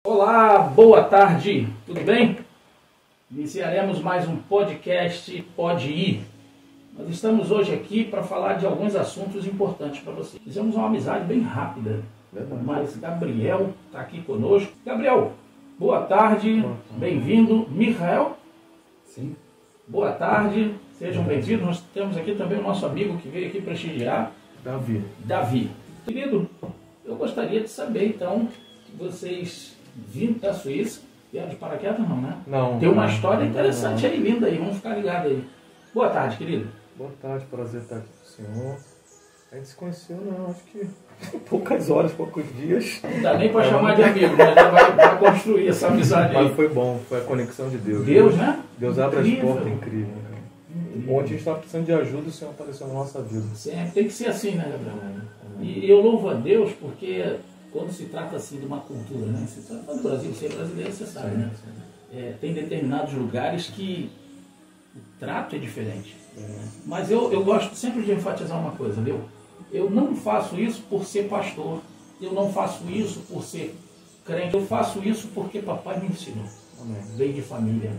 Olá, boa tarde, tudo bem? Iniciaremos mais um podcast Pode Ir. Nós estamos hoje aqui para falar de alguns assuntos importantes para você. Fizemos uma amizade bem rápida, mas Gabriel está aqui conosco. Gabriel, boa tarde, bem-vindo. Michael? Sim. Boa tarde, sejam bem-vindos. Nós temos aqui também o nosso amigo que veio aqui prestigiar, Davi. Querido, eu gostaria de saber então, que vocês vindo da Suíça, vieram de paraquedas não, né? Não. Tem uma história interessante aí, linda aí, vamos ficar ligados aí. Boa tarde, querido. Boa tarde, prazer estar aqui com o senhor. A gente se conheceu, não, acho que poucas horas, poucos dias. Não dá nem para chamar de amigo, mas já vai construir essa amizade aí. Mas foi bom, foi a conexão de Deus. Deus, né? Deus abre Incrível. as portas, incrível. Onde a gente estava precisando de ajuda, o Senhor apareceu na nossa vida. Sempre tem que ser assim, né, Gabriel? E eu louvo a Deus porque quando se trata assim de uma cultura, né? Se trata do Brasil, ser brasileiro, você sabe, né? Tem determinados lugares que o trato é diferente. Mas eu gosto sempre de enfatizar uma coisa, viu? Eu não faço isso por ser pastor. Eu não faço isso por ser crente. Eu faço isso porque papai me ensinou. Veio de família.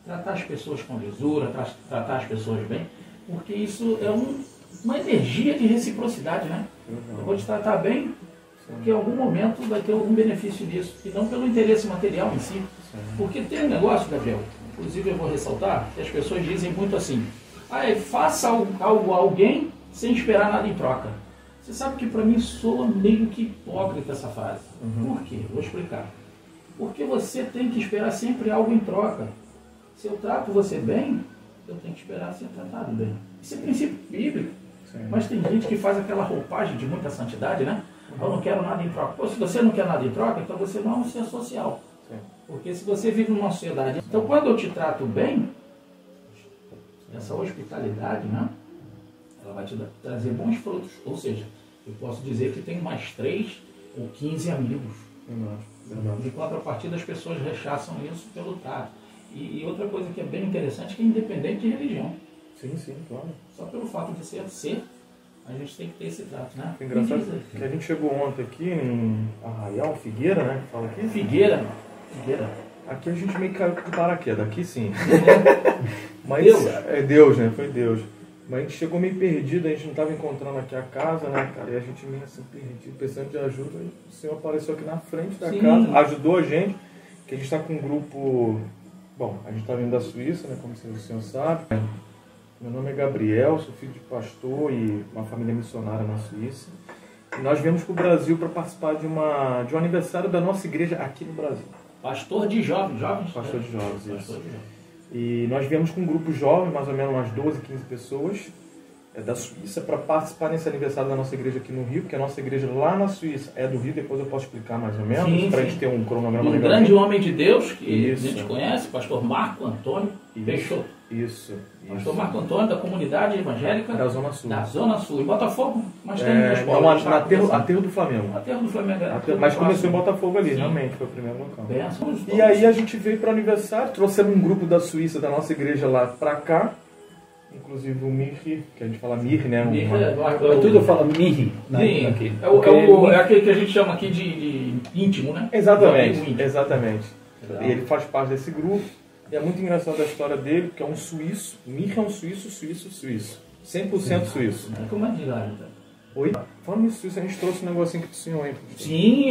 Tratar as pessoas com lisura, tratar as pessoas bem, porque isso é uma energia de reciprocidade, né? Eu vou te tratar bem, porque em algum momento vai ter algum benefício nisso, e não pelo interesse material em si. Porque tem um negócio, Gabriel, inclusive eu vou ressaltar, que as pessoas dizem muito assim, faça algo a alguém sem esperar nada em troca. Você sabe que para mim soa meio que hipócrita essa frase. Por quê? Vou explicar. Porque você tem que esperar sempre algo em troca. Se eu trato você bem, eu tenho que esperar ser tratado bem. Isso é princípio bíblico. Mas tem gente que faz aquela roupagem de muita santidade, né? Eu não quero nada em troca. Pô, se você não quer nada em troca, então você não é um ser social. Porque se você vive numa sociedade... Então, quando eu te trato bem, essa hospitalidade, né? Ela vai te trazer bons frutos. Ou seja, eu posso dizer que tenho mais 3 ou 15 amigos. De contrapartida, as pessoas rechaçam isso pelo trato. E outra coisa que é bem interessante, que é independente de religião. Sim, claro. Só pelo fato de ser, a gente tem que ter esse trato, né? É engraçado que a gente chegou ontem aqui em Arraial, Figueira, né? Fala aqui? Figueira. Aqui a gente meio que caiu de paraquedas, aqui sim. Mas Deus. É Deus, né? Foi Deus. Mas a gente chegou meio perdido, a gente não estava encontrando aqui a casa, né, cara? E a gente meio assim perdido, precisando de ajuda. E o Senhor apareceu aqui na frente da casa, ajudou a gente, que a gente está com um grupo... Bom, a gente está vindo da Suíça, né, como o senhor sabe. Meu nome é Gabriel, sou filho de pastor e uma família missionária na Suíça. E nós viemos para o Brasil para participar de um aniversário da nossa igreja aqui no Brasil. Pastor de jovens. Pastor de jovens, isso. Pastor de jovens. E nós viemos com um grupo jovem, mais ou menos umas 12, 15 pessoas, da Suíça, para participar nesse aniversário da nossa igreja aqui no Rio, porque a nossa igreja lá na Suíça é do Rio, depois eu posso explicar mais ou menos, para a gente ter um cronograma legal. Um grande homem de Deus, que a gente conhece, pastor Marco Antônio Peixoto. Isso. Pastor Marco Antônio, da comunidade evangélica da Zona Sul. Da Zona Sul. Em Botafogo, mas tem uma escola. Aterro do Flamengo. Aterro do Flamengo. Mas começou em Botafogo ali, realmente, foi o primeiro local. Benção. E aí a gente veio para o aniversário, trouxemos um grupo da Suíça, da nossa igreja lá para cá. Inclusive o Michi, que a gente fala Mir, né? Tudo fala Mir. É aquele que a gente chama aqui de íntimo, né? Exatamente. E ele faz parte desse grupo. E é muito engraçado a história dele, porque é um suíço. O Mir é um suíço. 100% suíço. Como é de lá, então? Oi? Falando nisso, suíço, a gente trouxe um negocinho aqui pro senhor, hein? Sim,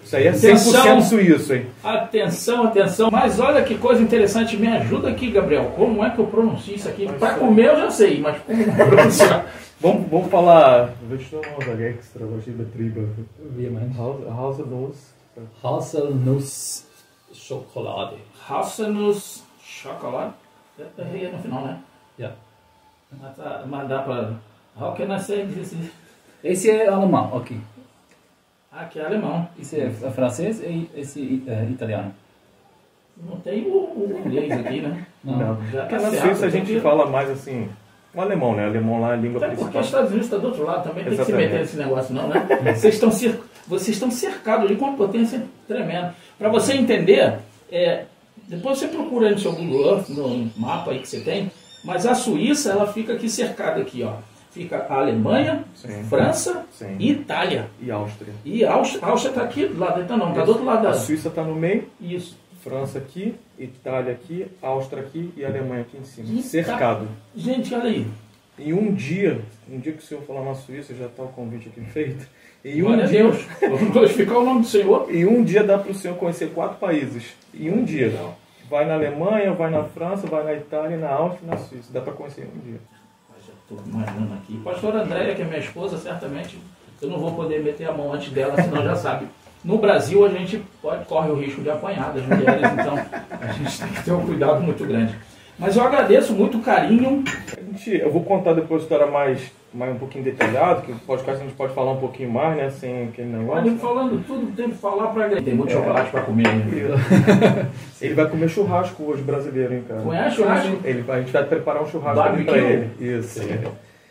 isso aí é 100% suíço, hein? Atenção. Mas olha que coisa interessante. Me ajuda aqui, Gabriel. Como é que eu pronuncio isso aqui? Para comer eu já sei, mas como pronunciar? Vamos falar... Willst du noch extra, was ich übertrieben? Wie meinst du? Haselnuss. Haselnuss Schokolade. Haselnuss Schokolade? É no final, né? Ja. Mas dá para... How can I say this? Esse é alemão, ok. Aqui é alemão. Esse é francês e esse é italiano. Não tem o inglês aqui, né? Não. Porque na Suíça a gente fala mais assim... O alemão, né? O alemão lá é a língua principal. Porque os Estados Unidos está do outro lado também, tem que se meter nesse negócio não, né? Vocês estão cercados ali com uma potência tremenda. Para você entender, depois você procura aí no seu Google Earth, no mapa aí que você tem, mas a Suíça, ela fica aqui cercada aqui, ó. fica a Alemanha, Sim. França Sim. e Itália. E Áustria. E a Áustria está aqui do lado, então não, está do outro lado A da... Suíça está no meio, Isso. França aqui, Itália aqui, Áustria aqui e Alemanha aqui em cima. E Cercado. Gente, olha aí. Em um dia que o senhor falar na Suíça, já está o convite aqui feito. Em um Glória a dia, Deus. Vamos glorificar o nome do Senhor. em um dia dá para o senhor conhecer 4 países. Em um dia. Vai na Alemanha, vai na França, vai na Itália, na Áustria e na Suíça. Dá para conhecer em um dia. Já estou imaginando aqui. Pastora Andréia, que é minha esposa, certamente eu não vou poder meter a mão antes dela, senão já sabe. No Brasil a gente corre o risco de apanhar das mulheres, então a gente tem que ter um cuidado muito grande. Mas eu agradeço muito o carinho. Eu vou contar depois a história mais um pouquinho detalhado, que o podcast a gente pode falar um pouquinho mais, né? Sem aquele negócio. Olha, falando tudo, tem que falar para agregar. Tem muito chocolate para comer ainda. Ele vai comer churrasco hoje, brasileiro, hein, cara? Conhece churrasco? A gente vai preparar um churrasco Barbecue? para ele. Isso.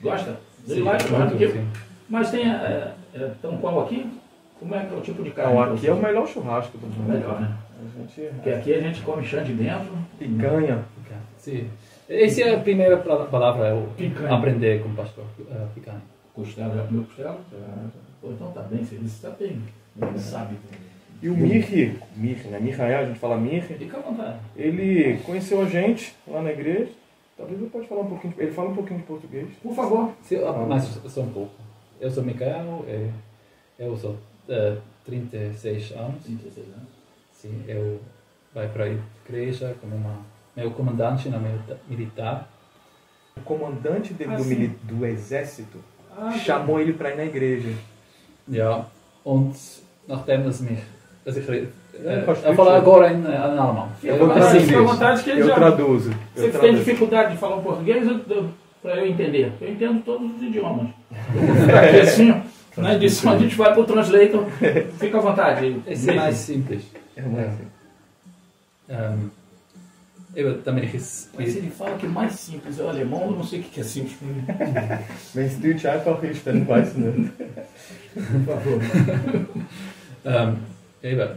Gosta? Ele Sim, vai muito, barbecue. sim. Mas tem então qual aqui? Como é que é o tipo de carne? Não, aqui é o melhor churrasco do mundo. Melhor, né? A gente Porque aqui a gente come chã de dentro. picanha. Sim. Essa é a primeira palavra, eu Picanha. aprender com o pastor. Picanha. Costela, já comeu costela? Pô, então tá bem, você está bem, sabe. E o Mir, né? Mihael, a gente fala Mir, Fica à vontade. ele conheceu a gente lá na igreja. Talvez ele pode falar um pouquinho, ele fala um pouquinho de português. Por favor. Mas só um pouco. Eu sou Micael, eu sou 36 anos. 36 anos. Sim, eu vou para a igreja como meu comandante na militar. O comandante dele do exército chamou chamou ele para ir na igreja. Ja, und nachdem dass ich kannst eu falo agora em alemão. Eu vou Mas traduzir. fica à vontade que ele Eu já... traduzo. Você Eu tem traduzo. dificuldade de falar um português para eu entender? Eu entendo todos os idiomas. Eu vou ficar aqui assim, na edição a gente vai para o translator. Fica à vontade. Esse é mais simples. É mais assim. Eu também fiz. Mas ele fala que mais simples é o alemão, eu não sei o que é simples para mim. Wenn du Deutsch einfach ist, dann weißt du nicht. Por favor. Eben,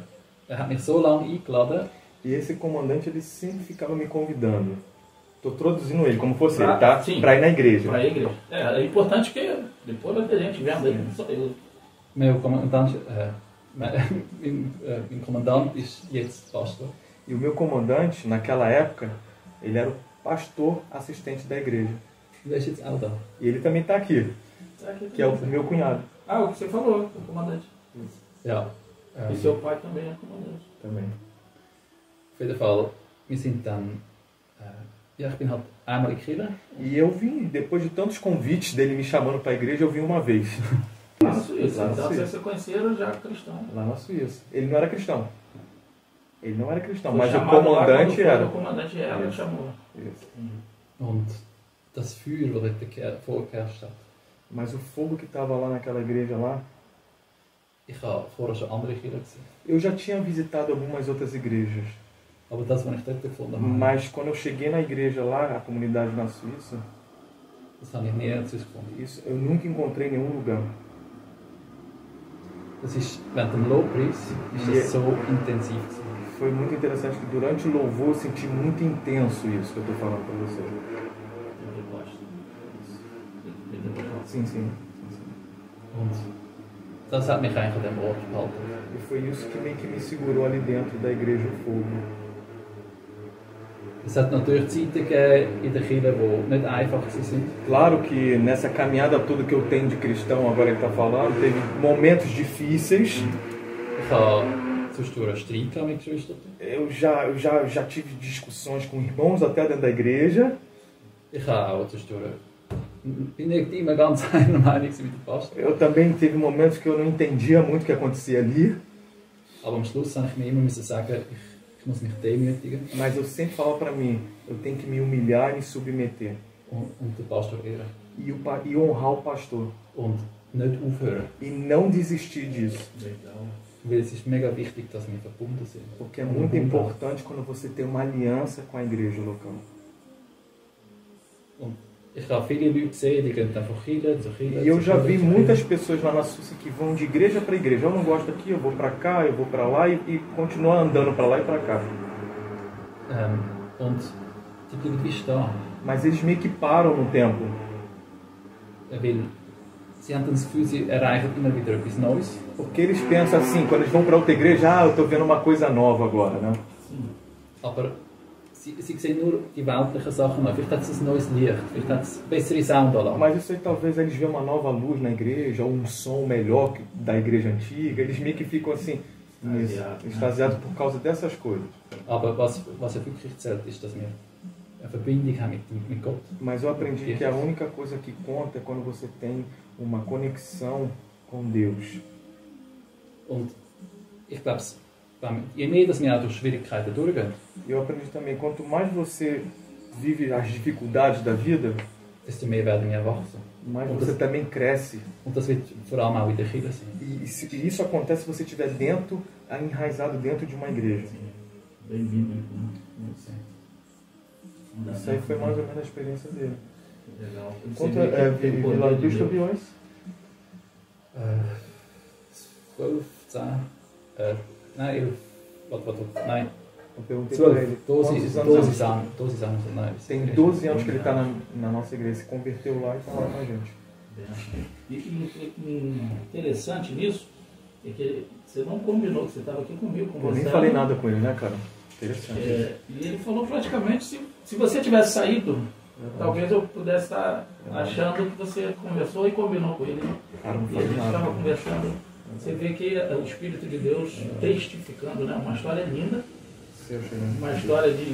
hat mich so lange eingeladen. E esse comandante, ele sempre ficava me convidando. Estou traduzindo ele, como fosse Pra- ele, tá? sim. Para ir na igreja. Para a igreja. É importante que depois vai ter gente vendo aí. Só eu. Meu Kommandant, mein Kommandant ist jetzt Pastor. E o meu comandante, naquela época, ele era o pastor assistente da igreja. Der ist jetzt auch da. E ele também está aqui, que é o meu cunhado. Ah, o que você falou, o comandante. Ja. E seu pai também é comandante. Também. Auf jeden Fall, wir sind dann. Ja, ich bin halt einmal in Kirche. E eu vim, depois de tantos convites dele me chamando para a igreja, eu vim uma vez. Lá na Suíça. Lá na Então Suíça. vocês se conheceram já cristão. Lá na Suíça. Ele não era cristão. Ele não era cristão, Foi mas o chamado lá comandante quando foi, era. O comandante era, ele Isso. chamou. Isso. Und das Feuer, das dort vorgeherrscht hat. Mas o fogo que estava lá naquela igreja lá, Ich habe vorher schon andere Kirchen gesehen. eu já tinha visitado algumas outras igrejas. Aber das, was ich dort gefunden habe, Mas quando eu cheguei na igreja lá, a comunidade na Suíça, das habe ich nie in Swiss gefunden. isso eu nunca encontrei em nenhum lugar. Das ist, während dem Lobpreis ist das so intensiv gewesen. Foi muito interessante que durante o louvor eu senti muito intenso isso que eu estou falando para você. Eu gosto. Sim, sim. Und das hat mich eigentlich an dem Ort gehalten. E foi isso que meio que me segurou ali dentro da igreja o fogo. Es hat natürlich Zeiten gegeben in der Kirche, die nicht einfach waren. Claro que nessa caminhada toda que eu tenho de cristão, agora ele está falando, teve momentos difíceis. Ich habe zwischendurch einen Streit mit Geschwistern. Eu já tive discussões com irmãos até dentro da igreja. Ich habe auch zwischendurch. Bin nicht immer ganz einer Meinung mit dem Pastor. Eu também teve momentos que eu não entendia muito o que acontecia ali. Aber am Schluss musste ich mir immer sagen, ich muss mich demütigen Mas eu sempre falava para mim, eu tenho que me humilhar e me submeter. und den Pastor ehren. E honrar o pastor. Und nicht aufhören. E não desistir disso. Legal. Weil es ist mega wichtig, dass wir verbunden sind. Porque é muito importante quando você tem uma aliança com a igreja local. Und ich habe viele Leute gesehen, die gehen dann von Kirche zu Kirche. E eu zu já Kirche vi zu muitas Kirche. pessoas lá na Suíça que vão de igreja para igreja. Eu não gosto aqui, eu vou para cá, eu vou para lá e continuar andando para lá e para cá. Und die bleiben wie stehen. Mas eles meio que param no tempo. weil sie haben das Gefühl, sie erreichen immer wieder etwas Neues. Porque eles pensam assim, quando eles vão para outra igreja, eu estou vendo uma coisa nova agora, né? Aber sie sehen nur die weltlichen Sachen an. Vielleicht hat es ein neues Licht, vielleicht hat es bessere Soundanlage. Mas isso aí talvez eles vejam uma nova luz na igreja, ou um som melhor da igreja antiga. Eles meio que ficam assim, extasiados por causa dessas coisas. Aber was wirklich zählt, ist, dass wir eine Verbindung haben mit Gott. Mas eu aprendi que a única coisa que conta é quando você tem uma conexão com Deus. Und ich glaube, je mehr dass wir auch durch Schwierigkeiten durchgehen, Eu aprendi também, quanto mais você vive as dificuldades da vida, desto mehr werden wir wachsen. mais você também cresce. Und das wird vor allem auch in der Kirche sein. E isso acontece se você estiver enraizado dentro de uma igreja. Bem-vindo. Isso aí foi mais ou menos a experiência dele. Legal. Quanto é Vila Augusta Aviões? 12, 10, nein, 11, nein, Eu perguntei para 12, ele. 12 anos, nein. Tem 12 anos que ele está na nossa igreja, se converteu lá e está lá com a gente. E interessante nisso é que você não combinou, que você estava aqui comigo, Eu conversando. nem falei nada com ele, né, cara? Interessante. E ele falou praticamente, se você tivesse saído, talvez eu pudesse estar achando que você conversou e combinou com ele. Né? Cara, não E a falei gente nada. estava conversando, você vê que o Espírito de Deus testificando, né? Uma história linda, uma história de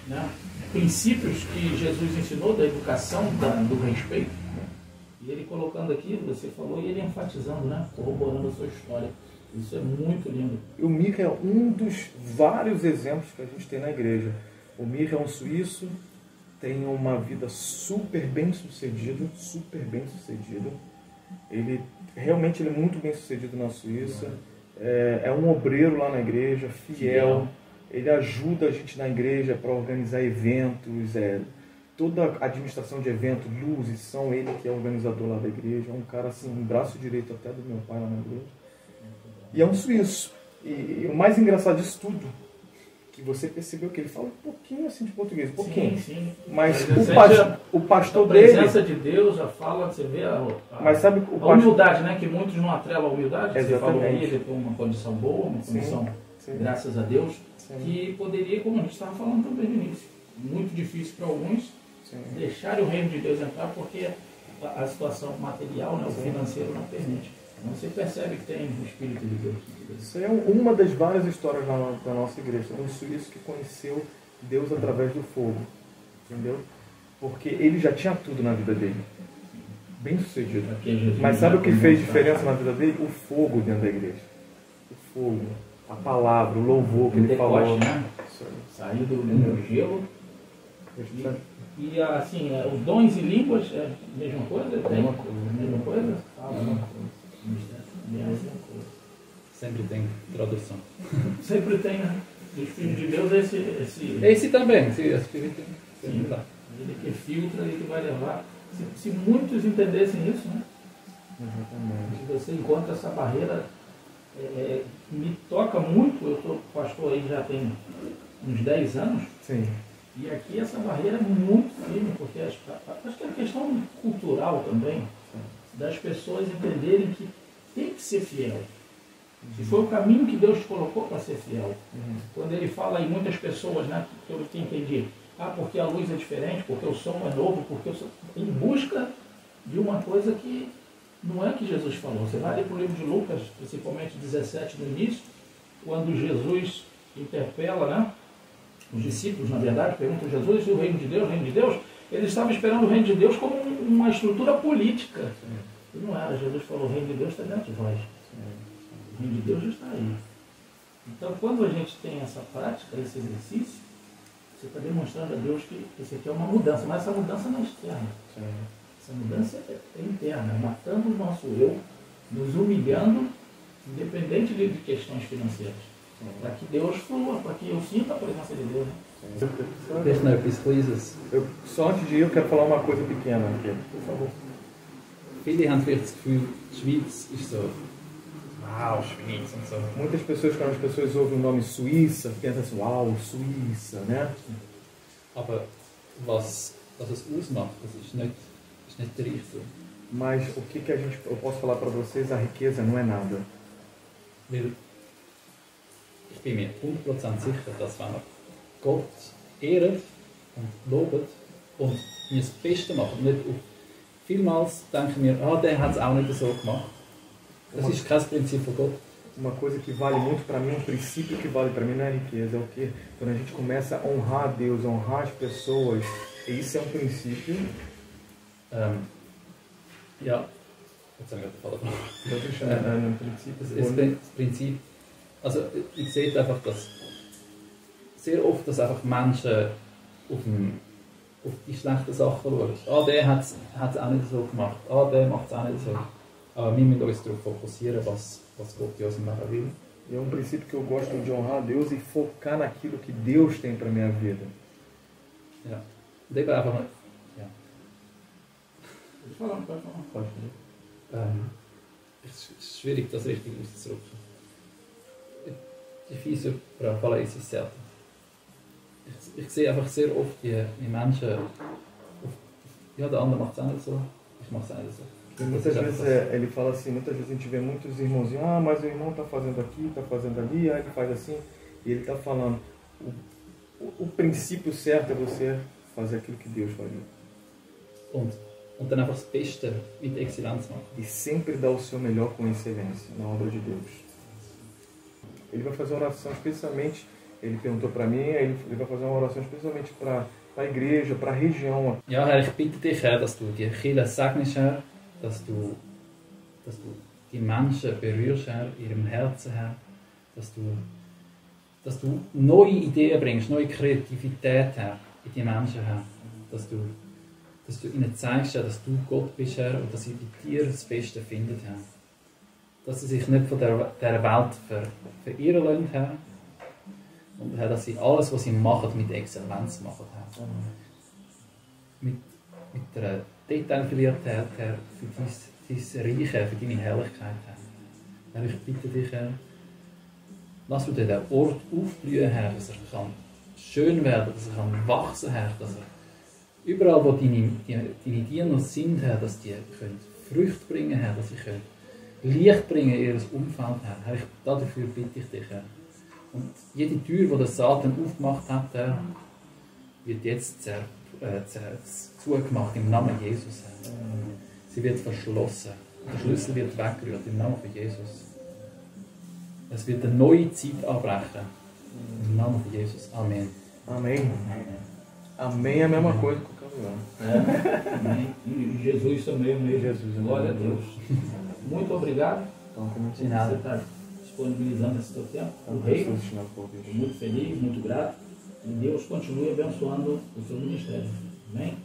né? princípios que Jesus ensinou da educação, do respeito. E ele colocando aquilo, você falou, e ele enfatizando, né? Corroborando a sua história. Isso é muito lindo. O Mirra é um dos vários exemplos que a gente tem na igreja. O Mirra é um suíço, tem uma vida super bem sucedido. Ele é muito bem sucedido na Suíça. É um obreiro lá na igreja, fiel. Ele ajuda a gente na igreja para organizar eventos, toda a administração de eventos, luzes, som, ele que é organizador lá da igreja. É um cara assim, um braço direito até do meu pai lá na igreja. E é um suíço. E o mais engraçado disso tudo, que você percebeu que ele fala um pouquinho assim de português, um pouquinho. Sim. Mas o A pastor dele... presença de Deus já fala, você vê Mas sabe, a humildade, né? Que muitos não atrelam a humildade. Exatamente. Você falou aí, ele tem uma condição boa, uma condição, Sim. graças a Deus, Sim. que poderia, como a gente estava falando também no início, muito difícil para alguns Sim. deixarem o reino de Deus entrar porque a situação material, né, o financeiro não permite. Então você percebe que tem o Espírito de Deus. Isso é uma das várias histórias da nossa igreja. Um suíço que conheceu Deus através do fogo. Entendeu? Porque ele já tinha tudo na vida dele. Bem sucedido. Mas sabe o que fez diferença na vida dele? O fogo dentro da igreja. O fogo, a palavra, o louvor que ele falou. Né? Sair do gelo. E assim, os dons e línguas é a mesma coisa? Mesma coisa? Mesma coisa. Sempre tem tradução. Sempre tem, né? O Espírito de Deus é Esse também, esse Espírito sempre dá. Ele que filtra, ele que vai levar. Se muitos entendessem isso, né? Se você encontra essa barreira, me toca muito. Eu sou pastor aí já tem uns 10 anos. Sim. E aqui essa barreira é muito firme, porque acho que é uma questão cultural também, das pessoas entenderem que tem que ser fiel. Se foi o caminho que Deus colocou para ser fiel. Quando ele fala em muitas pessoas, né, que eu entendi, porque a luz é diferente, porque o som é novo, porque eu sou em busca de uma coisa que não é que Jesus falou. Você vai ali para o livro de Lucas, principalmente 17 no início, quando Jesus interpela, né, os discípulos, na verdade, perguntam a Jesus, e o reino de Deus, o reino de Deus? Eles estavam esperando o reino de Deus como uma estrutura política. E não era. Jesus falou, o reino de Deus está dentro de vós. O reino de Deus já está aí. Então, quando a gente tem essa prática, esse exercício, você está demonstrando a Deus que isso aqui é uma mudança, mas essa mudança não é externa. Essa mudança é interna, é matando o nosso eu, nos humilhando, independente de questões financeiras. Para que Deus flua, para que eu sinta a presença de Deus. Só antes de ir, eu quero falar uma coisa pequena aqui. Por favor. Viele haben vielleicht das Gefühl, die Schweiz ist so, wow, Schweiz und so. Muitas pessoas, quando as pessoas ouvem o nome Suíça, pensam assim, uau, Suíça, né? Aber was es ausmacht, das ist nicht der Reichtum. Mas o que eu posso falar para vocês? A riqueza não é nada. Weil ich bin mir 100% sicher, dass wenn wir Gott ehren und loben und wir das Beste machen, nicht auf, vielmals denken wir, der hat es auch nicht so gemacht. Das ist kein Prinzip von Gott. Uma coisa que vale muito para mim, um princípio que vale para mim não é riqueza, é o quê? Quando a gente começa a honrar a Deus, a honrar as pessoas, isso é um princípio. Ja, jetzt habe ich gerade Um princípio. Das Prinzip, also ich sehe einfach, dass sehr oft, dass einfach Menschen auf die schlechten Sachen schauen. Der hat es auch nicht so gemacht, der macht es auch nicht so. Aber wir müssen uns darauf fokussieren, was Gott in unserem Leben will. E é um princípio que eu gosto de honrar a Deus e focar naquilo que Deus tem para minha vida. Ja. Und eben einfach, ja. Pode falar. Es ist schwierig, das richtig auszudrücken. Die Fiese fala isso certo. Ich sehe einfach sehr oft die Menschen, ja, der andere macht es auch nicht so, ich mache es auch nicht so. E muitas vezes ele fala assim, muitas vezes a gente vê muitos irmãozinhos, mas o irmão está fazendo aqui, está fazendo ali, aí ele faz assim, e ele está falando, o princípio certo é você fazer aquilo que Deus faria. Und dann einfach das Beste mit Exzellenz machen. E sempre dar o seu melhor com excelência na obra de Deus. Ele vai fazer uma oração especialmente, ele perguntou para mim, ele vai fazer uma oração especialmente para a igreja, para a região. Ja, Herr, ich bitte dich, Herr, dass du die Kirche segnest, Herr, dass du die Menschen berührst, Herr, in ihrem Herzen, Herr, dass du neue Ideen bringst, neue Kreativität, Herr, in die Menschen, Herr, dass du ihnen zeigst, Herr, dass du Gott bist, Herr, und dass sie bei dir das Beste finden, Herr. Dass sie sich nicht von der Welt verirren lassen, Herr, und Herr, dass sie alles, was sie machen, mit Exzellenz machen, Herr. Mit einer Detailverliebtheit, Herr, für dein Reich, Herr, für deine Herrlichkeit, Herr. Herr, ich bitte dich, Herr, lass du den Ort aufblühen, Herr, dass er kann schön werden, dass er kann wachsen, Herr, dass er überall, wo deine Diener sind, Herr, dass die können Früchte bringen, Herr, dass sie können Licht bringen in ihr Umfeld, Herr. Herr, dafür bitte ich dich, Herr. Und jede Tür, die der Satan aufgemacht hat, Herr, wird jetzt zugemacht im Namen Jesus, Herr. Sie wird verschlossen. Der Schlüssel wird weggerührt im Namen von Jesus. Es wird eine neue Zeit anbrechen. Im Namen von Jesus. Amen. Amém. Amém é a mesma coisa que o caminhão. Amém. E Jesus também, né? Jesus, glória a Deus. Muito obrigado. Então, como Você está disponibilizando esse teu tempo. O rei, muito feliz, muito grato. E Deus continue abençoando o seu ministério. Amém?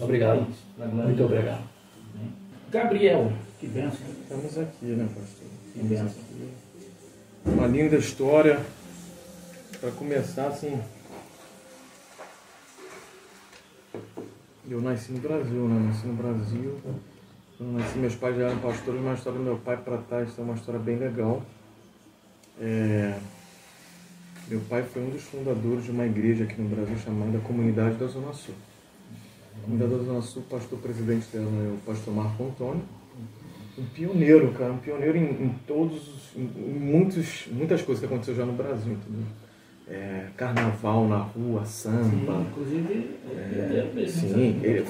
Obrigado. Muito obrigado. Amém. Gabriel, que bênção. Estamos aqui, né, pastor? Que bênção. Uma linda história. Para começar, assim, eu nasci no Brasil, né? Nasci no Brasil. Quando eu nasci, meus pais já eram pastores, mas a história do meu pai para trás é uma história bem legal. Meu pai foi um dos fundadores de uma igreja aqui no Brasil chamada Comunidade da Zona Sul. A Comunidade da Zona Sul, o pastor-presidente dela é o pastor Marco Antônio. Um pioneiro, cara, um pioneiro em muitas coisas que aconteceu já no Brasil, entendeu? Carnaval na rua, samba. Sim, inclusive, ele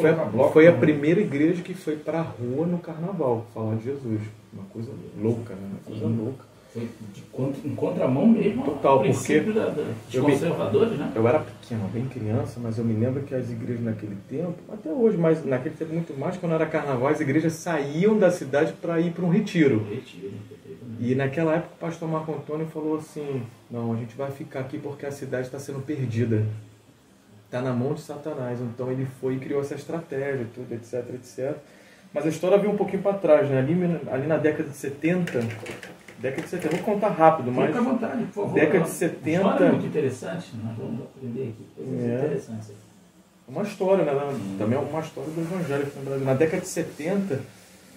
foi a primeira igreja que foi para a rua no carnaval falar de Jesus. Uma coisa louca, né? Uma coisa louca. Foi em contramão mesmo. Total, porque dos conservadores, né? Eu era pequeno, bem criança, mas eu me lembro que as igrejas naquele tempo, até hoje, mas naquele tempo muito mais, quando era carnaval, as igrejas saíam da cidade para ir para um retiro. E naquela época o pastor Marco Antônio falou assim, não, a gente vai ficar aqui porque a cidade está sendo perdida. Está na mão de Satanás. Então ele foi e criou essa estratégia, tudo, etc, etc. Mas a história veio um pouquinho para trás, né? Ali na década de 70... Vou contar rápido, mas... Fica à vontade, por favor. Década de 70... História muito interessante, nós vamos aprender aqui. Coisas interessantes. Uma história, né? Também é uma história do Evangelho aqui no Brasil. Na década de 70,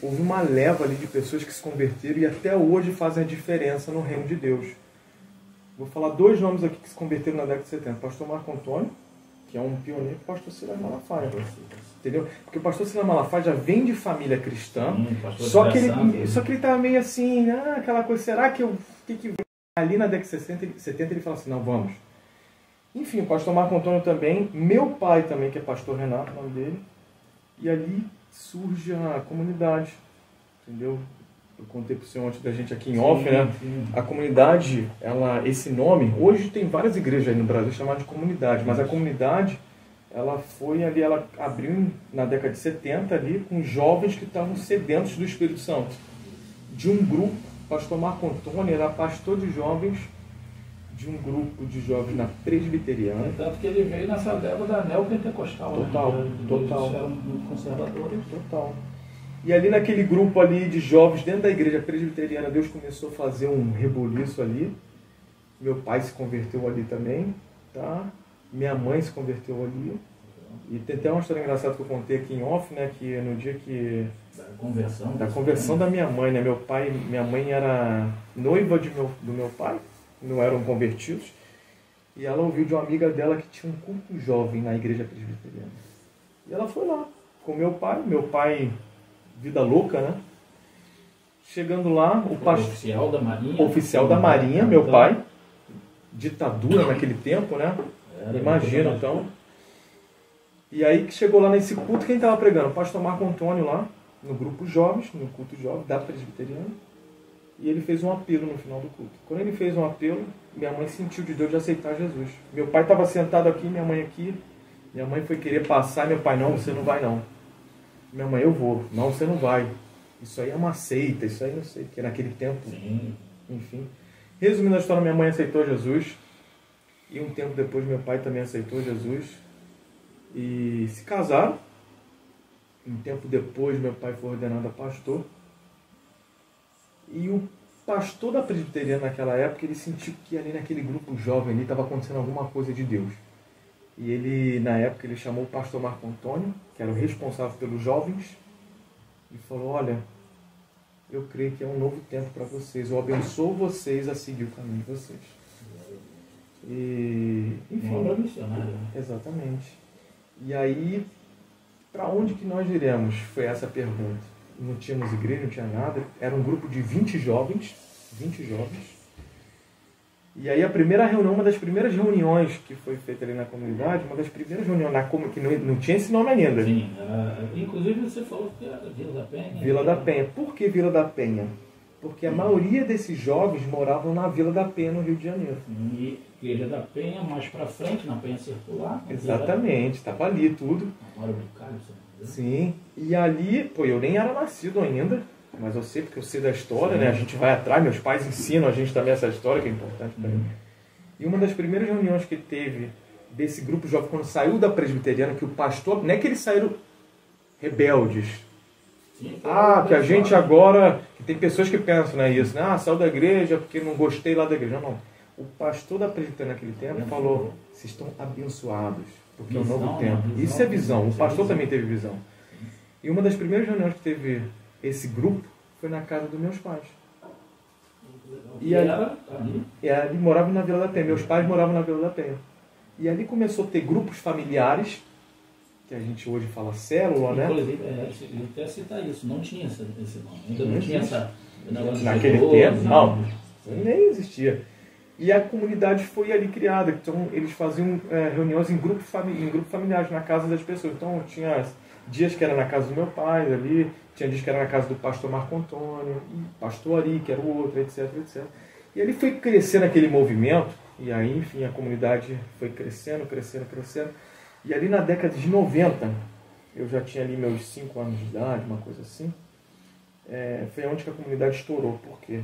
houve uma leva ali de pessoas que se converteram e até hoje fazem a diferença no reino de Deus. Vou falar dois nomes aqui que se converteram na década de 70. Pastor Marco Antônio que é um pioneiro, o pastor Silas Malafaia. Entendeu? Porque o pastor Silas Malafaia já vem de família cristã, só que ele estava meio assim, aquela coisa, será que eu... que ali na década de 70 ele fala assim, não, vamos. Enfim, o pastor Marco Antônio também, meu pai também, que é pastor Renato, o nome dele, e ali surge a comunidade, entendeu? Eu contei para o senhor antes da gente aqui em off, né? Sim. A comunidade, esse nome, hoje tem várias igrejas aí no Brasil chamadas de comunidade, mas a comunidade, ela foi ali, ela abriu na década de 70 ali, com jovens que estavam sedentos do Espírito Santo. De um grupo, o pastor Marco Antônio era pastor de jovens, de um grupo de jovens na presbiteriana. Tanto que ele veio nessa leva da neopentecostal. Total, né? total. Eles eram muito conservadores. Total. E ali naquele grupo ali de jovens, dentro da igreja presbiteriana, Deus começou a fazer um reboliço ali. Meu pai se converteu ali também, tá? Minha mãe se converteu ali. E tem até uma história engraçada que eu contei aqui em off, né? Que no dia que... Da conversão da minha mãe, né? Minha mãe era noiva do meu pai, não eram convertidos. E ela ouviu de uma amiga dela que tinha um culto jovem na igreja presbiteriana. E ela foi lá com meu pai, vida louca, né? Chegando lá, o pastor... Oficial da Marinha. Oficial da Marinha, meu pai. Ditadura naquele tempo, né? Imagina, então. E aí que chegou lá nesse culto, quem estava pregando? O pastor Marco Antônio lá, no grupo jovens, no culto jovem da presbiteriana. E ele fez um apelo no final do culto. Quando ele fez um apelo, minha mãe sentiu de Deus de aceitar Jesus. Meu pai estava sentado aqui, minha mãe aqui. Minha mãe foi querer passar, meu pai, não, você não vai não. Minha mãe, eu vou. Não, você não vai. Isso aí é uma seita, isso aí não sei, porque naquele tempo... Sim. Enfim. Resumindo a história, minha mãe aceitou Jesus. E um tempo depois, meu pai também aceitou Jesus. E se casaram. Um tempo depois, meu pai foi ordenado a pastor. E o pastor da presbiteriana naquela época, ele sentiu que ali naquele grupo jovem ali estava acontecendo alguma coisa de Deus. E ele, na época, ele chamou o pastor Marco Antônio, que era o responsável pelos jovens, e falou, olha, eu creio que é um novo tempo para vocês. Eu abençoo vocês a seguir o caminho de vocês. E, enfim. Uma obra missionária. Exatamente. E aí, para onde que nós iremos? Foi essa a pergunta. Não tínhamos igreja, não tinha nada. Era um grupo de 20 jovens. 20 jovens. E aí a primeira reunião, uma das primeiras reuniões que foi feita ali na comunidade, uma das primeiras reuniões que não tinha esse nome ainda. Sim, inclusive você falou que era Vila da Penha. Vila da Penha. Por que Vila da Penha? Porque a maioria desses jovens moravam na Vila da Penha, no Rio de Janeiro. E Igreja da Penha, mais para frente, na Penha Circular. Exatamente, estava ali tudo. Agora do Carlos. Sim, e ali, eu nem era nascido ainda, mas eu sei porque eu sei da história, né? A gente vai atrás, meus pais ensinam a gente também essa história, que é importante para mim. E uma das primeiras reuniões que teve desse grupo jovem, quando saiu da presbiteriana, que o pastor, não é que eles saíram rebeldes. Sim, que a gente agora, que tem pessoas que pensam, né, isso, né? Saiu da igreja porque não gostei lá da igreja. Não. O pastor da presbiteriana naquele tempo falou, vocês estão abençoados, porque é um novo tempo. Isso é visão, o pastor também teve visão. E uma das primeiras reuniões que teve esse grupo foi na casa dos meus pais. E ali morava na Vila da Penha. Meus pais moravam na Vila da Penha. E ali começou a ter grupos familiares, que a gente hoje fala célula, né? Inclusive, eu até citar isso, não tinha esse nome. Ainda não tinha essa... Naquele tempo, não. Nem existia. E a comunidade foi ali criada. Então, eles faziam reuniões em grupo familiares, na casa das pessoas. Então, tinha dias que era na casa do meu pai, ali. Tinha dias que era na casa do pastor Marco Antônio. E pastor Ari, que era o outro, etc, etc. E ele foi crescendo aquele movimento. E aí, enfim, a comunidade foi crescendo. E ali na década de 90, eu já tinha ali meus 5 anos de idade, uma coisa assim. Foi onde que a comunidade estourou. Por quê?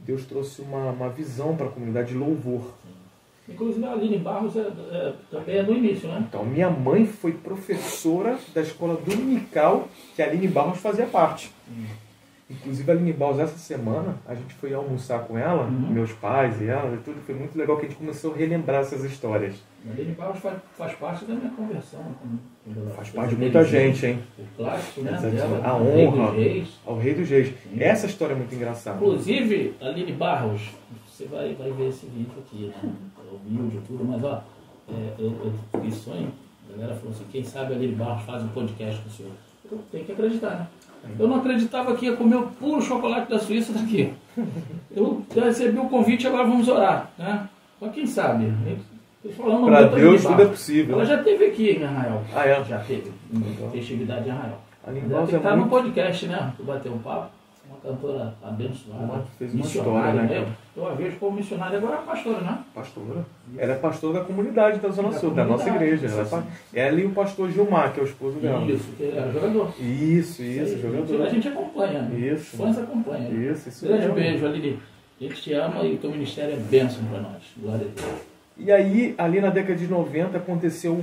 Deus trouxe uma visão para a comunidade de louvor. Inclusive a Aline Barros também é do início, né? Então, minha mãe foi professora da escola dominical que a Aline Barros fazia parte. Inclusive a Aline Barros, essa semana, a gente foi almoçar com ela, meus pais e ela, e tudo. Foi muito legal que a gente começou a relembrar essas histórias. A Aline Barros faz parte da minha conversão. Faz parte de muita gente, hein? O clássico, né? Dela, a honra ao Rei dos Reis. Essa história é muito engraçada. Inclusive, Aline Barros, você vai ver esse vídeo aqui, né? É humilde e tudo, mas ó, eu sonho A galera falou assim, quem sabe a Aline Barros faz um podcast com o senhor. Eu tenho que acreditar, né? Eu não acreditava que ia comer o puro chocolate da Suíça daqui. Eu já recebi o convite, agora vamos orar, né? Mas quem sabe? Para Deus tudo é possível. Ela já esteve aqui em Arraial. Ah, é? Já teve. Festividade em Arraial. A Aline Ela Barros tem que estar no muito... podcast, né? Tu bateu um papo. Uma cantora abençoada. Fez uma história, né? Eu a vejo como missionária, agora é pastora, né? Pastora. Ela é pastora da comunidade da Zona Sul, da nossa igreja. Ela e o pastor Gilmar, que é o esposo dela. Isso, que é jogador. Isso, jogador. A gente acompanha. Isso. Os fãs acompanham. Isso Grande mesmo. beijo, Aline. A gente te ama e o teu ministério é bênção para nós. Glória a Deus. E aí, ali na década de 90, aconteceu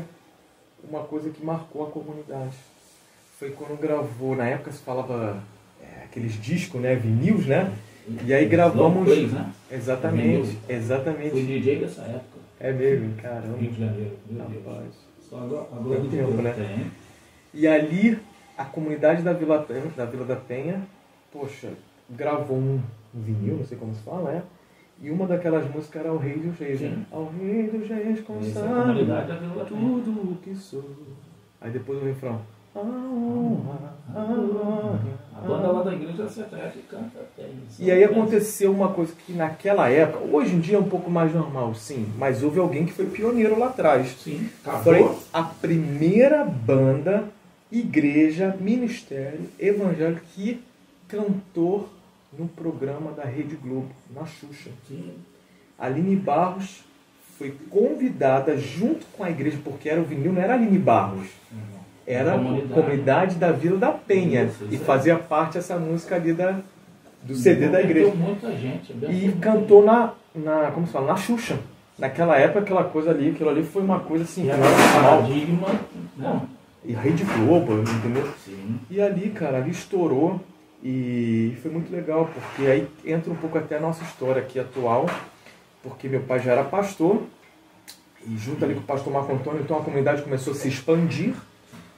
uma coisa que marcou a comunidade. Foi quando gravou, na época se falava aqueles discos, né, vinis, né? E aí gravamos... Plays, né? Exatamente. Fui DJ dessa época. É mesmo, caramba. Rio de Janeiro. Meu Rapaz. Deus. Só agora Tem tempo, né? E ali, a comunidade da Vila da Penha, poxa, gravou um vinil, não sei como se fala, né? E uma daquelas músicas era Ao Rei dos Reis, né? Ao Rei dos Reis consagra tudo o que sou. Aí depois o refrão. A banda lá da igreja que canta até isso. E aí aconteceu uma coisa que naquela época, hoje em dia é um pouco mais normal, sim, mas houve alguém que foi pioneiro lá atrás. Sim, foi a primeira banda, igreja, ministério evangélico que cantou no programa da Rede Globo, na Xuxa. Sim. A Aline Barros foi convidada junto com a igreja, porque era o vinil, não era a Aline Barros. Era a comunidade da Vila da Penha. Isso, e fazia parte essa música ali do CD da igreja. Muita gente, e cantou como se fala, na Xuxa. Naquela época, aquilo ali foi uma coisa assim. E paradigma, né? E Rede Globo, entendeu? Sim. E ali, cara, ali estourou. E foi muito legal, porque aí entra um pouco até a nossa história aqui atual. Porque meu pai já era pastor. E junto ali com o pastor Marco Antônio, então a comunidade começou a se expandir.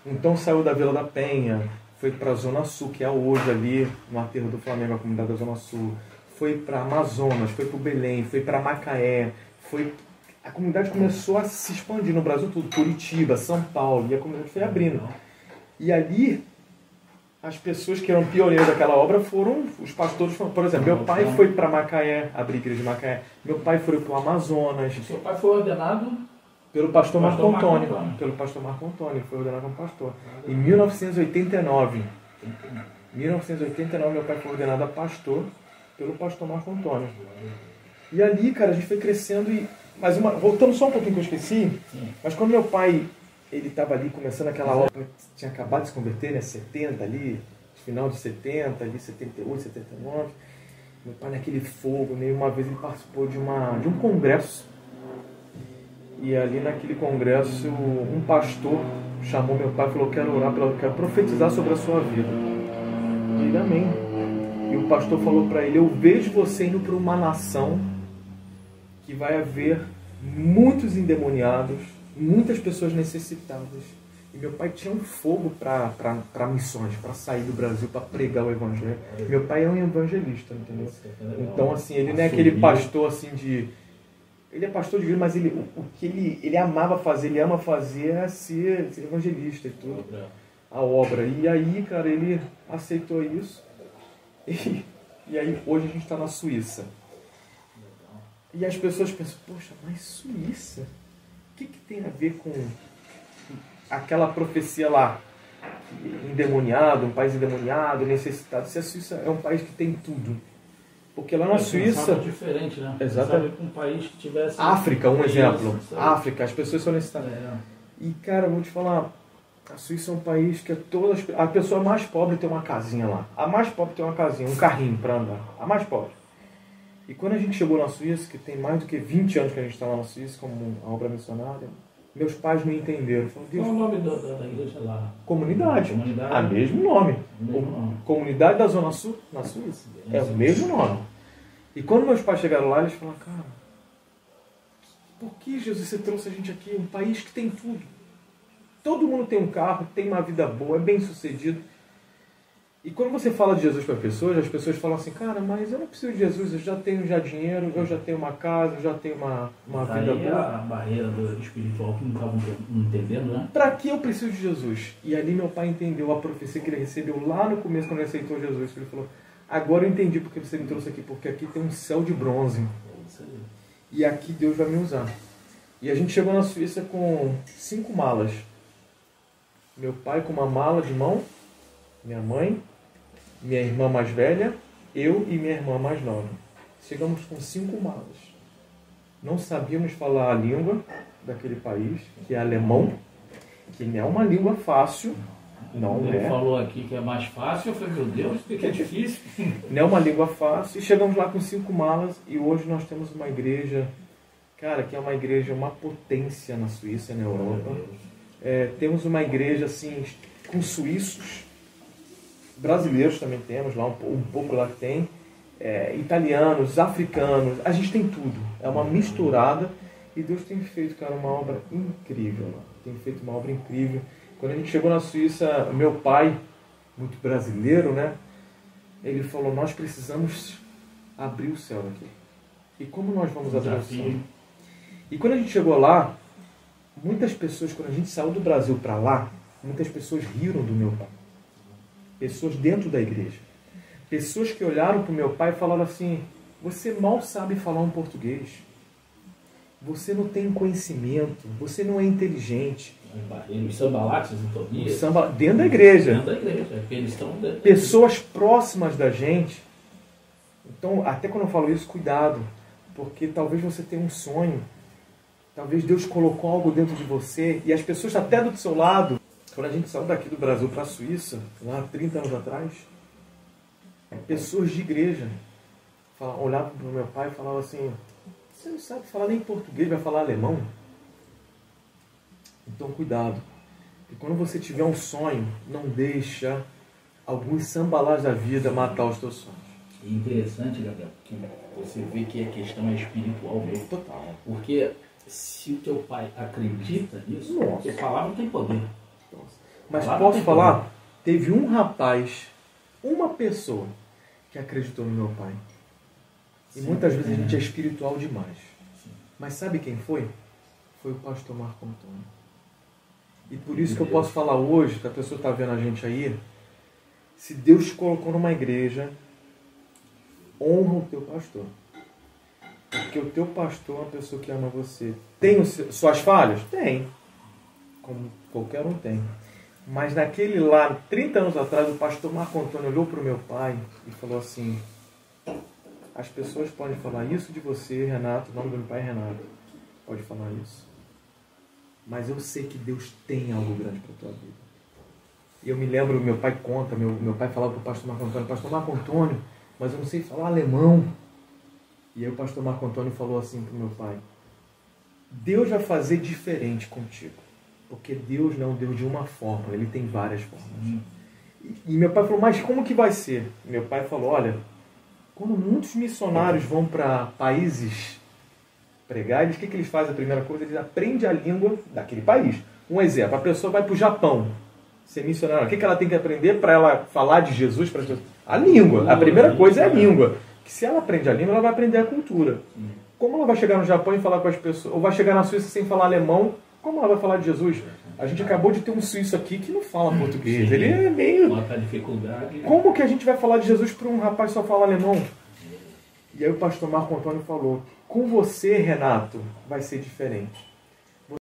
Então saiu da Vila da Penha, foi para a Zona Sul, que é hoje ali no aterro do Flamengo, a comunidade da Zona Sul. Foi para Amazonas, foi para o Belém, foi para Macaé. A comunidade começou a se expandir no Brasil todo, Curitiba, São Paulo, e a comunidade foi abrindo. E ali, as pessoas que eram pioneiros daquela obra foram os pastores. Por exemplo, meu pai foi para Macaé, abrir igreja de Macaé. Meu pai foi para o Amazonas. Seu pai foi ordenado... Pelo pastor Marco Antônio. Pelo pastor Marco Antônio, ele foi ordenado como pastor. Em 1989. 1989, meu pai foi ordenado a pastor pelo pastor Marco Antônio. E ali, cara, a gente foi crescendo e... voltando só um pouquinho que eu esqueci, mas quando meu pai, ele estava ali começando aquela obra, tinha acabado de se converter, né, 70 ali, final de 70, ali 78, 79, meu pai naquele fogo, né, uma vez ele participou de um congresso. E ali naquele congresso, um pastor chamou meu pai e falou, quero orar, quero profetizar sobre a sua vida. E ele, amém. E o pastor falou para ele, eu vejo você indo para uma nação que vai haver muitos endemoniados, muitas pessoas necessitadas. E meu pai tinha um fogo para missões, para sair do Brasil, para pregar o evangelho. Meu pai é um evangelista, entendeu? Então, assim, ele não é aquele pastor assim de... Ele é pastor de igreja, mas o que ele amava fazer, ele ama fazer é ser evangelista e tudo. A obra. E aí, cara, ele aceitou isso. E aí, hoje a gente está na Suíça. E as pessoas pensam, poxa, mas Suíça? O que tem a ver com aquela profecia lá? Endemoniado, um país endemoniado, necessitado. Se a Suíça é um país que tem tudo. Porque lá na Suíça... diferente, né? Exatamente. Um país que tivesse... África, um exemplo. África, as pessoas são necessitadas. E, cara, eu vou te falar, a Suíça é um país que a pessoa mais pobre tem uma casinha lá. A mais pobre tem uma casinha, um carrinho para andar. A mais pobre. E quando a gente chegou na Suíça, que tem mais do que 20 anos que a gente está lá na Suíça, como a obra missionária, meus pais não entenderam. Qual é o nome da igreja lá? Comunidade. A mesmo nome. Comunidade da Zona Sul, na Suíça. É o mesmo nome. E quando meus pais chegaram lá, eles falaram, cara, por que, Jesus, você trouxe a gente aqui? Um país que tem tudo. Todo mundo tem um carro, tem uma vida boa, é bem sucedido. E quando você fala de Jesus para as pessoas falam assim, cara, mas eu não preciso de Jesus, eu já tenho dinheiro, eu já tenho uma casa, eu já tenho uma vida boa. A barreira do espiritual que não estavam entendendo, né? Para que eu preciso de Jesus? E ali meu pai entendeu a profecia que ele recebeu lá no começo, quando ele aceitou Jesus. Ele falou, agora eu entendi porque você me trouxe aqui, porque aqui tem um céu de bronze. E aqui Deus vai me usar. E a gente chegou na Suíça com 5 malas. Meu pai com uma mala de mão, minha mãe, minha irmã mais velha, eu e minha irmã mais nova. Chegamos com 5 malas. Não sabíamos falar a língua daquele país, que é alemão, que não é uma língua fácil. Não Ele é. falou aqui que é mais fácil, eu falei, meu Deus, que é difícil. Não é uma língua fácil. E chegamos lá com 5 malas e hoje nós temos uma igreja, cara, que é uma igreja, uma potência na Suíça, na Europa. Temos uma igreja assim, com suíços, brasileiros também temos lá, um pouco lá que tem, italianos, africanos, a gente tem tudo. É uma misturada e Deus tem feito, cara, uma obra incrível lá. Tem feito uma obra incrível. Quando a gente chegou na Suíça, meu pai, muito brasileiro, né? Ele falou, nós precisamos abrir o céu aqui. E como nós vamos abrir o céu? E quando a gente chegou lá, muitas pessoas, quando a gente saiu do Brasil para lá, muitas pessoas riram do meu pai. Pessoas dentro da igreja. Pessoas que olharam para o meu pai e falaram assim, você mal sabe falar um português. Você não tem conhecimento, você não é inteligente. Os sambalates em Tobias. Dentro da igreja. Dentro da igreja, porque eles estão dentro. Pessoas próximas da gente. Então, até quando eu falo isso, cuidado. Porque talvez você tenha um sonho. Talvez Deus colocou algo dentro de você. E as pessoas até do seu lado. Quando a gente saiu daqui do Brasil para a Suíça, lá 30 anos atrás, pessoas de igreja olhavam para o meu pai e falavam assim, você não sabe falar nem português, vai falar alemão? Então cuidado. E quando você tiver um sonho, não deixa alguns sambalás da vida matar os teus sonhos. É interessante, Gabriel, que você vê que a questão é espiritual mesmo. Total. Porque se o teu pai acredita nisso, a palavra tem poder. Mas posso falar? Teve um rapaz, uma pessoa, que acreditou no meu pai. E muitas vezes a gente é espiritual demais. Mas sabe quem foi? Foi o pastor Marco Antônio. E por isso que eu posso falar hoje, que a pessoa está vendo a gente aí, se Deus te colocou numa igreja, honra o teu pastor. Porque o teu pastor é uma pessoa que ama você. Tem suas falhas? Tem. Como qualquer um tem. Mas naquele lá, 30 anos atrás, o pastor Marco Antônio olhou para o meu pai e falou assim, as pessoas podem falar isso de você, Renato, o nome do meu pai é Renato. Pode falar isso. Mas eu sei que Deus tem algo grande para a tua vida. E eu me lembro, meu pai conta, meu pai falava para o pastor Marco Antônio, mas eu não sei falar alemão. E aí o pastor Marco Antônio falou assim para o meu pai, Deus vai fazer diferente contigo. Porque Deus não é um Deus de uma forma, Ele tem várias formas. E meu pai falou, mas como que vai ser? Meu pai falou, olha, quando muitos missionários vão para países pregar, o que eles fazem? A primeira coisa, eles aprendem a língua daquele país. Um exemplo, a pessoa vai para o Japão, ser missionária. O que ela tem que aprender para ela falar de Jesus para as pessoas? A língua. A primeira coisa é a língua. Que se ela aprende a língua, ela vai aprender a cultura. Como ela vai chegar no Japão e falar com as pessoas? Ou vai chegar na Suíça sem falar alemão? Como ela vai falar de Jesus? A gente acabou de ter um suíço aqui que não fala português. Sim. Ele é meio... Nota a dificuldade. Como que a gente vai falar de Jesus para um rapaz que só fala alemão? E aí o pastor Marco Antônio falou, com você, Renato, vai ser diferente.